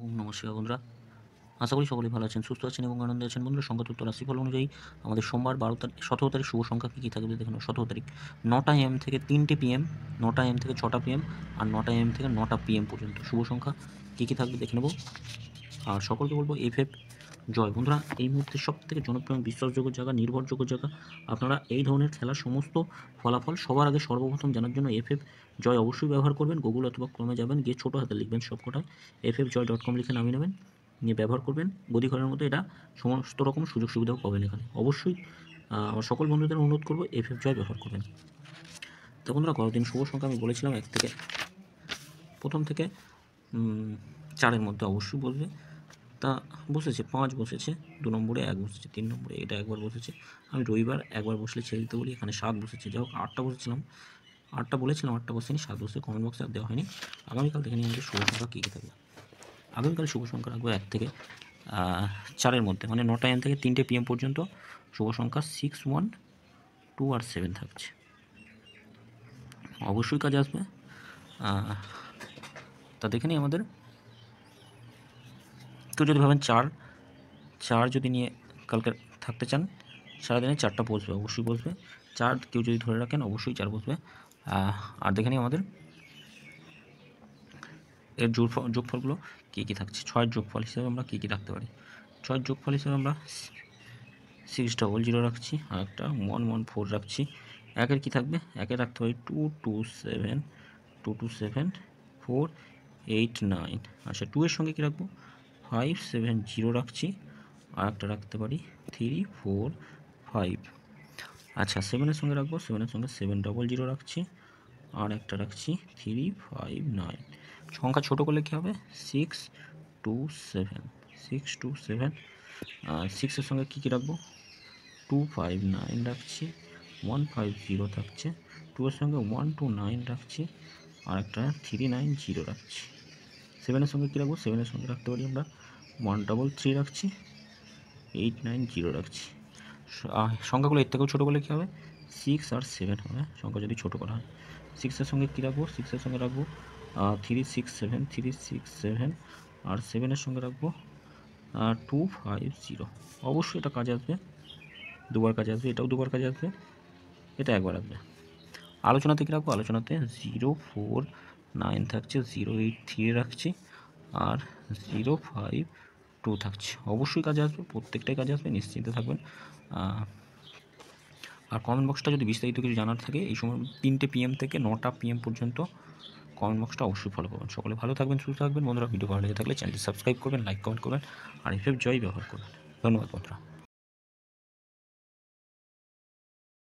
ওম নমস্কার বন্ধুরা, আশা করি সকলেই ভালো আছেন, সুস্থ আছেন এবং আনন্দে আছেন। বন্ধুরা, সংখ্যাতত্ত্ব রাশিফল অনুযায়ী আমাদের সোমবার 17 তারিখ শুভ সংখ্যা কী কী থাকবে দেখে নাও। 17 তারিখ 9টা AM থেকে 3টে PM, 9টা AM থেকে 6টা PM আর 9টা AM থেকে 9টা PM পর্যন্ত শুভ সংখ্যা কী কী থাকবে দেখে নেব। আর সকলকে বলবো FF জয়। বন্ধুরা, এই মুহূর্তে সবথেকে জনপ্রিয় এবং বিশ্বাসযোগ্য জায়গা, নির্ভরযোগ্য জায়গা। আপনারা এই ধরনের খেলার সমস্ত ফলাফল সবার আগে সর্বপ্রথম জানার জন্য FF জয় অবশ্যই ব্যবহার করবেন। গুগল অথবা ক্রমে যাবেন, গিয়ে ছোটো হাতে লিখবেন সবকটায়, ffjoy.com লিখে নামিয়ে নেবেন, নিয়ে ব্যবহার করবেন। গদিঘরের মতো এটা সমস্ত রকম সুযোগ সুবিধাও পাবেন এখানে। অবশ্যই আমার সকল বন্ধুদের অনুরোধ করবো FF জয় ব্যবহার করবেন। তো বন্ধুরা, গতদিন শুভ সংখ্যা আমি বলেছিলাম প্রথম থেকে 4-এর মধ্যে অবশ্যই বসবে। তা বসেছে 5 বসেছে, 2 নম্বরে 1 বসেছে, 3 নম্বরে এটা একবার বসেছে। আমি রবিবার একবার বসলে ছেড়ে দিতে বলি, এখানে 7 বসেছে। যাই হোক, 8টা বসেছিলাম, 8টা বলেছিলাম, 8টা বসেনি, 7 বসে কমেন্ট বক্সে আর দেওয়া হয়নি। আগামীকাল দেখে নিই আমাদের শুভ সংখ্যা কী কী থাকবে। আগামীকাল শুভ সংখ্যা রাখবো 1 থেকে 4-এর মধ্যে, মানে 9টা AM থেকে 3টে PM পর্যন্ত শুভ সংখ্যা 6, 1, 2 আর 7 থাকছে। অবশ্যই কাজে আসবে। তা দেখে নিই আমাদের। কেউ যদি ভাবেন 4 যদি নিয়ে কালকে থাকতে চান, সারাদিনে 4টা বসবে, অবশ্যই বসবে। 4 কেউ যদি ধরে রাখেন, অবশ্যই 4 বসবে। আর দেখে নিই আমাদের এর যোগফলগুলো কী কী থাকছে। 6-এর যোগফল হিসেবে আমরা কী কী রাখতে পারি। 6-এর যোগফল হিসেবে আমরা 600 রাখছি, আর একটা 114 রাখছি। 1-এর কী থাকবে, 1-এর রাখতে পারি 227, 4, 8, 9। আচ্ছা, 2-এর সঙ্গে কী রাখবো, 570 রাখছি, আর একটা রাখতে পারি 3, 4, 5। আচ্ছা, 7-এর সঙ্গে রাখবো, 7-এর সঙ্গে 700 রাখছি, আর একটা রাখছি 3, 5, 9। সংখ্যা ছোটো করলে কী হবে, 6, 2, 7, 6, 2, 7। 6-এর সঙ্গে কী কী রাখবো, 2, 5, 9 রাখছি, 150 থাকছে। 2-এর সঙ্গে 1, 2, 9 রাখছি, আর একটা 3, 9, 0 রাখছি। 7-এর সঙ্গে কী রাখবো, 7-এর সঙ্গে রাখতে পারি আমরা 133 রাখছি, 8, 9, 0 রাখছি। সংখ্যাগুলো এর থেকেও ছোটো করলে কী হবে, 6 আর 7 হবে সংখ্যা যদি ছোটো করা হয়। 6-এর সঙ্গে কী রাখবো, 6-এর সঙ্গে রাখবো 3, 6, 7, 3, 6, 7, আর 7-এর সঙ্গে রাখবো 2, 5, 0। অবশ্যই এটা কাজে আসবে, দুবার কাজে আসবে, এটাও দুবার কাজে আসবে, এটা একবার আসবে। আলোচনাতে কী রাখবো, আলোচনাতে 0, 4, 9 থাকছে, 0, 8, 3 রাখছি, আর 0, 5, 2 থাকছে। অবশ্যই কাজে আসবে, প্রত্যেকটাই কাজে আসবে, নিশ্চিন্তে থাকবেন। আর কমেন্ট বক্সটা যদি বিস্তারিত কিছু জানার থাকে, এই সময় 3টে PM থেকে 9টা PM পর্যন্ত কমেন্ট বক্সটা অবশ্যই ফলো করবেন। সকলে ভালো থাকবেন, সুস্থ থাকবেন। বন্ধুরা, ভিডিও ভালো লেগে থাকলে চ্যানেলটি সাবস্ক্রাইব করবেন, লাইক কমেন্ট করবেন, আর FF জয় ব্যবহার করবেন। ধন্যবাদ বন্ধুরা।